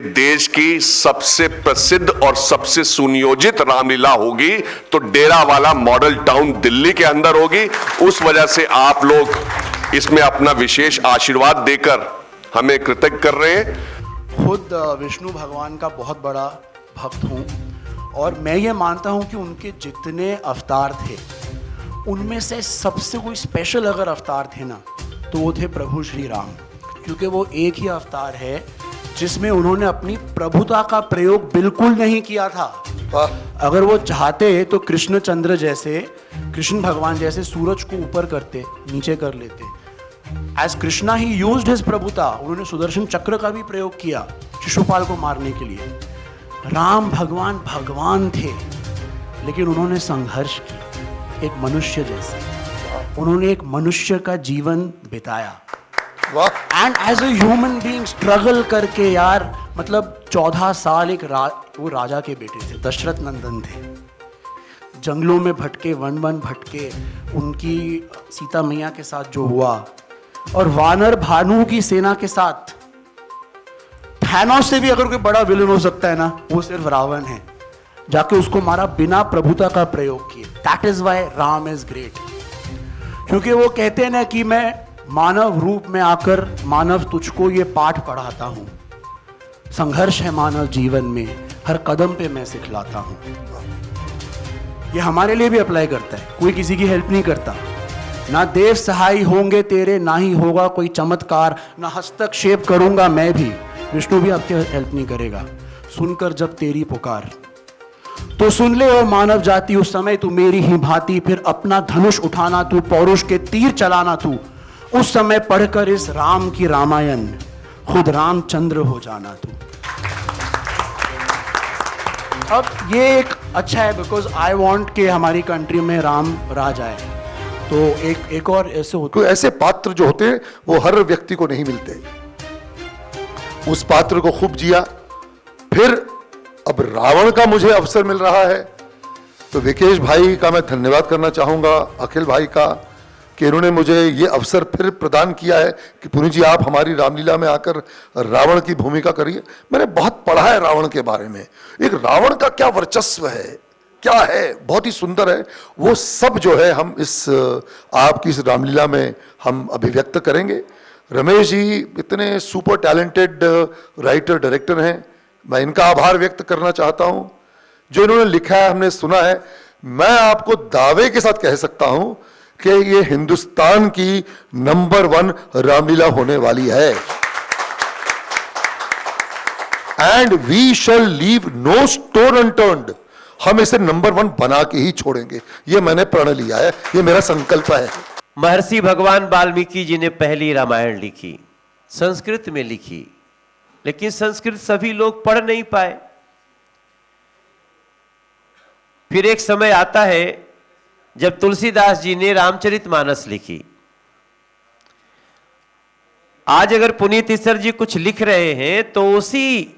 देश की सबसे प्रसिद्ध और सबसे सुनियोजित रामलीला होगी तो डेरा वाला मॉडल टाउन दिल्ली के अंदर होगी। उस वजह से आप लोग इसमें अपना विशेष आशीर्वाद देकर हमें कृतज्ञ कर रहे हैं। खुद विष्णु भगवान का बहुत बड़ा भक्त हूँ और मैं ये मानता हूँ कि उनके जितने अवतार थे उनमें से सबसे कोई स्पेशल अगर अवतार थे ना तो वो थे प्रभु श्री राम, क्योंकि वो एक ही अवतार है जिसमें उन्होंने अपनी प्रभुता का प्रयोग बिल्कुल नहीं किया था। अगर वो चाहते तो कृष्णचंद्र जैसे, कृष्ण भगवान जैसे सूरज को ऊपर करते, नीचे कर लेते। As Krishna he used his प्रभुता, उन्होंने सुदर्शन चक्र का भी प्रयोग किया शिशुपाल को मारने के लिए। राम भगवान भगवान थे लेकिन उन्होंने संघर्ष किया एक मनुष्य जैसे, उन्होंने एक मनुष्य का जीवन बिताया and as a human being struggle करके यार, मतलब 14 साल एक वो राजा के बेटे थे, दशरथ नंदन थे, जंगलों में भटके, वन वन भटके, उनकी सीता मैया के साथ जो हुआ और वानर भानु की सेना के साथ। थैनोस से भी अगर कोई बड़ा विलन हो सकता है ना वो सिर्फ रावण है, जाके उसको मारा बिना प्रभुता का प्रयोग किए। That is why Ram is great, क्योंकि वो कहते हैं ना कि मैं मानव रूप में आकर मानव तुझको ये पाठ पढ़ाता हूं, संघर्ष है मानव जीवन में, हर कदम पे मैं सिखलाता हूं। ये हमारे लिए भी अप्लाई करता है, कोई किसी की हेल्प नहीं करता। ना देव सहाय होंगे तेरे, ना ही होगा कोई चमत्कार, ना हस्तक्षेप करूंगा मैं भी, विष्णु भी आपकी हेल्प नहीं करेगा। सुनकर जब तेरी पुकार तो सुन ले ओ मानव जाति, उस समय तू मेरी ही भांति, फिर अपना धनुष उठाना तू, पौरुष के तीर चलाना तू, उस समय पढ़कर इस राम की रामायण, खुद रामचंद्र हो जाना तू। अब ये एक अच्छा है बिकॉज आई वांट कि हमारी कंट्री में राम राज आए। तो एक और ऐसे होते, ऐसे पात्र जो होते हैं वो हर व्यक्ति को नहीं मिलते। उस पात्र को खूब जिया। फिर अब रावण का मुझे अवसर मिल रहा है तो विकेश भाई का मैं धन्यवाद करना चाहूंगा, अखिल भाई का, कि इन्होंने मुझे ये अवसर फिर प्रदान किया है कि पुनी जी आप हमारी रामलीला में आकर रावण की भूमिका करिए। मैंने बहुत पढ़ा है रावण के बारे में, एक रावण का क्या वर्चस्व है, क्या है, बहुत ही सुंदर है। वो सब जो है हम इस आपकी इस रामलीला में हम अभिव्यक्त करेंगे। रमेश जी इतने सुपर टैलेंटेड राइटर डायरेक्टर हैं, मैं इनका आभार व्यक्त करना चाहता हूं। जो इन्होंने लिखा है हमने सुना है, मैं आपको दावे के साथ कह सकता हूं कि ये हिंदुस्तान की नंबर 1 रामलीला होने वाली है। And we shall leave no stone unturned, हम इसे नंबर 1 बना के ही छोड़ेंगे, ये मैंने प्रण लिया है, ये मेरा संकल्प है। महर्षि भगवान वाल्मीकि जी ने पहली रामायण लिखी, संस्कृत में लिखी, लेकिन संस्कृत सभी लोग पढ़ नहीं पाए। फिर एक समय आता है जब तुलसीदास जी ने रामचरितमानस लिखी। आज अगर पुनीत ईसर जी कुछ लिख रहे हैं तो उसी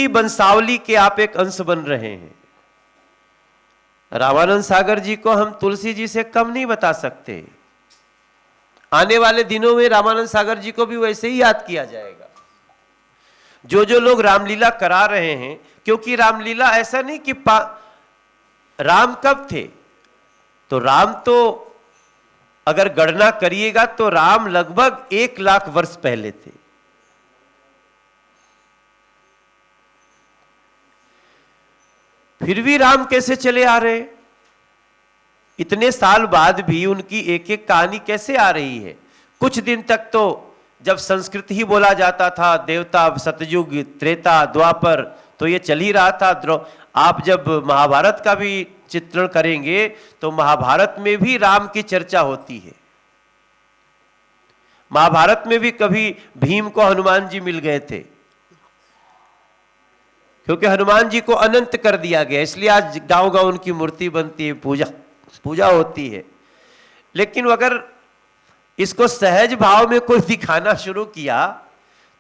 वंशावली के आप एक अंश बन रहे हैं। रामानंद सागर जी को हम तुलसी जी से कम नहीं बता सकते। आने वाले दिनों में रामानंद सागर जी को भी वैसे ही याद किया जाएगा। जो लोग रामलीला करा रहे हैं, क्योंकि रामलीला ऐसा नहीं कि राम कब थे, तो राम तो अगर गणना करिएगा तो राम लगभग 1 लाख वर्ष पहले थे। फिर भी राम कैसे चले आ रहे, इतने साल बाद भी उनकी एक एक कहानी कैसे आ रही है। कुछ दिन तक तो जब संस्कृत ही बोला जाता था, देवता, सतयुग, त्रेता, द्वापर, तो ये चल ही रहा था। आप जब महाभारत का भी चित्रण करेंगे तो महाभारत में भी राम की चर्चा होती है। महाभारत में भी कभी भीम को हनुमान जी मिल गए थे, क्योंकि हनुमान जी को अनंत कर दिया गया, इसलिए आज गांव गांव उनकी मूर्ति बनती है, पूजा होती है। लेकिन अगर इसको सहज भाव में कोई दिखाना शुरू किया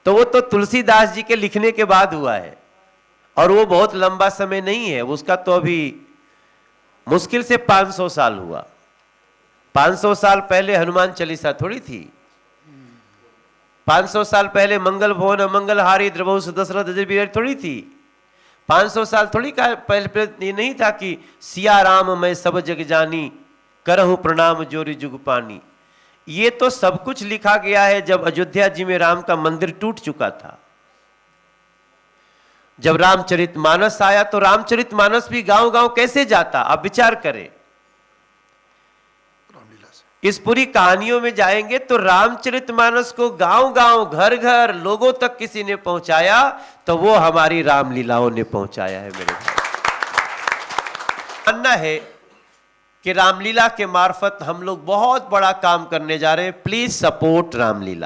तो वो तो तुलसीदास जी के लिखने के बाद हुआ है, और वो बहुत लंबा समय नहीं है, उसका तो अभी मुश्किल से 500 साल हुआ। 500 साल पहले हनुमान चालीसा थोड़ी थी। 500 साल पहले मंगल भवन अमंगल हारी द्रवहु दशरथ अजय थोड़ी थी। 500 साल थोड़ी का पहले ये नहीं था कि सिया राम मैं सब जग जानी करहु प्रणाम जोरी जुग पानी। ये तो सब कुछ लिखा गया है जब अयोध्या जी में राम का मंदिर टूट चुका था। जब रामचरितमानस आया तो रामचरितमानस भी गांव गांव कैसे जाता, आप विचार करें। इस पूरी कहानियों में जाएंगे तो रामचरितमानस को गांव गांव घर घर लोगों तक किसी ने पहुंचाया तो वो हमारी रामलीलाओं ने पहुंचाया है। मेरे मानना है कि रामलीला के मार्फत हम लोग बहुत बड़ा काम करने जा रहे हैं। Please support Ramlila.